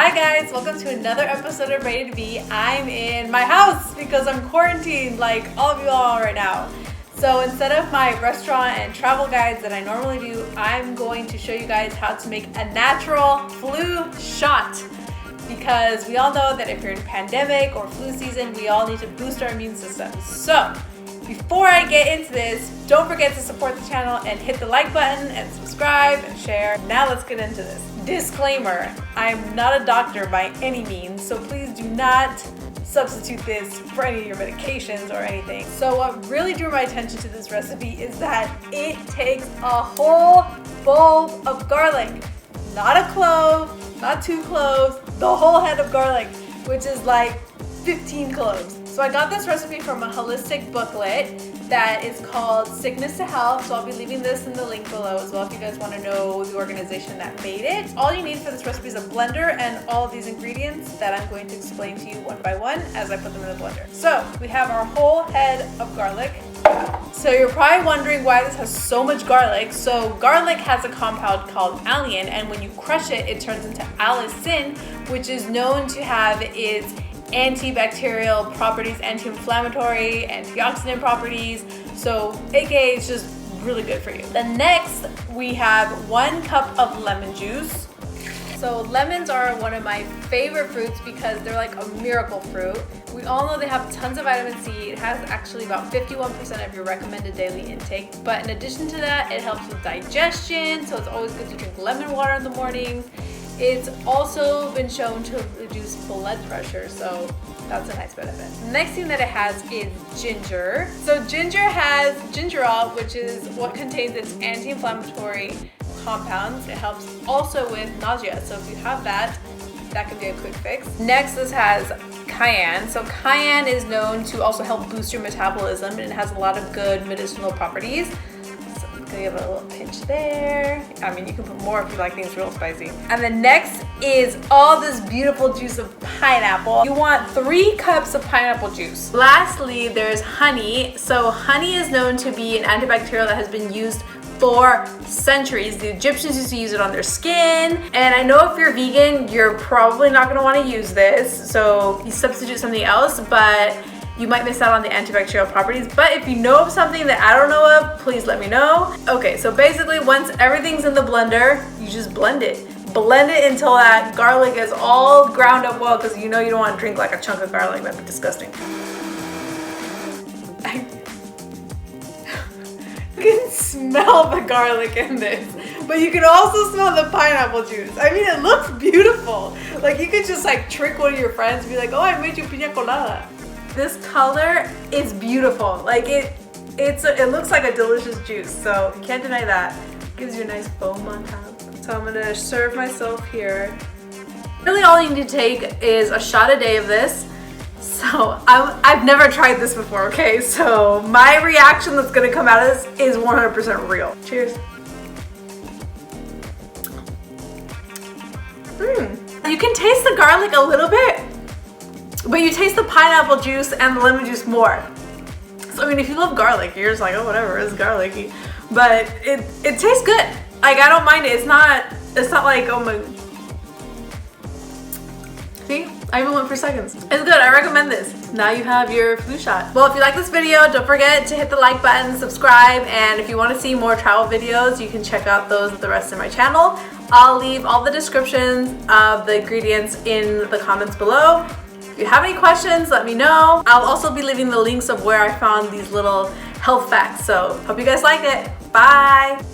Hi guys, welcome to another episode of Ready to Be. I'm in my house because I'm quarantined like all of you all right now. So instead of my restaurant and travel guides that I normally do, I'm going to show you guys how to make a natural flu shot. Because we all know that if you're in pandemic or flu season, we all need to boost our immune system. So before I get into this, don't forget to support the channel and hit the like button and subscribe and share. Now let's get into this. Disclaimer, I'm not a doctor by any means, so please do not substitute this for any of your medications or anything. So what really drew my attention to this recipe is that it takes a whole bowl of garlic. Not a clove, not 2 cloves, the whole head of garlic, which is like 15 cloves. So I got this recipe from a holistic booklet that is called Sickness to Health. So I'll be leaving this in the link below as well if you guys want to know the organization that made it. All you need for this recipe is a blender and all of these ingredients that I'm going to explain to you one by one as I put them in the blender. So we have our whole head of garlic. So you're probably wondering why this has so much garlic. So garlic has a compound called alliin, and when you crush it, it turns into allicin, which is known to have its antibacterial properties, anti-inflammatory, antioxidant properties. So aka it's just really good for you. Then next we have 1 cup of lemon juice. So lemons are one of my favorite fruits because they're like a miracle fruit. We all know they have tons of vitamin C. It has actually about 51% of your recommended daily intake. But in addition to that, it helps with digestion. So it's always good to drink lemon water in the mornings. It's also been shown to reduce blood pressure, so that's a nice benefit. Next thing that it has is ginger. So ginger has gingerol, which is what contains its anti-inflammatory compounds. It helps also with nausea, so if you have that, that can be a quick fix. Next, this has cayenne. So cayenne is known to also help boost your metabolism, and it has a lot of good medicinal properties. Gonna give it a little pinch there. I mean, you can put more if you like things real spicy. And then next is all this beautiful juice of pineapple. You want 3 cups of pineapple juice. Lastly, there's honey. So honey is known to be an antibacterial that has been used for centuries. The Egyptians used to use it on their skin. And I know if you're vegan, you're probably not gonna wanna use this. So you substitute something else, but you might miss out on the antibacterial properties. But if you know of something that I don't know of, please let me know. Okay, so basically once everything's in the blender, you just blend it. Blend it until that garlic is all ground up well, because you know you don't want to drink like a chunk of garlic. That'd be disgusting. You can smell the garlic in this, but you can also smell the pineapple juice. I mean, it looks beautiful. Like you could just like trick one of your friends and be like, oh, I made you piña colada. This color is beautiful. Like it looks like a delicious juice, so you can't deny that. Gives you a nice foam on top. So I'm gonna serve myself here. Really all you need to take is a shot a day of this. So I've never tried this before, okay? So my reaction that's gonna come out of this is 100% real. Cheers. You can taste the garlic a little bit, but you taste the pineapple juice and the lemon juice more. So I mean, if you love garlic, you're just like, oh, whatever, it's garlicky. But it tastes good. Like I don't mind it. It's not like, oh my. See, I even went for seconds. It's good. I recommend this. Now you have your flu shot. Well, if you like this video, don't forget to hit the like button, subscribe, and if you want to see more travel videos, you can check out the rest of my channel. I'll leave all the descriptions of the ingredients in the comments below. If you have any questions, let me know. I'll also be leaving the links of where I found these little health facts. So hope you guys like it. Bye.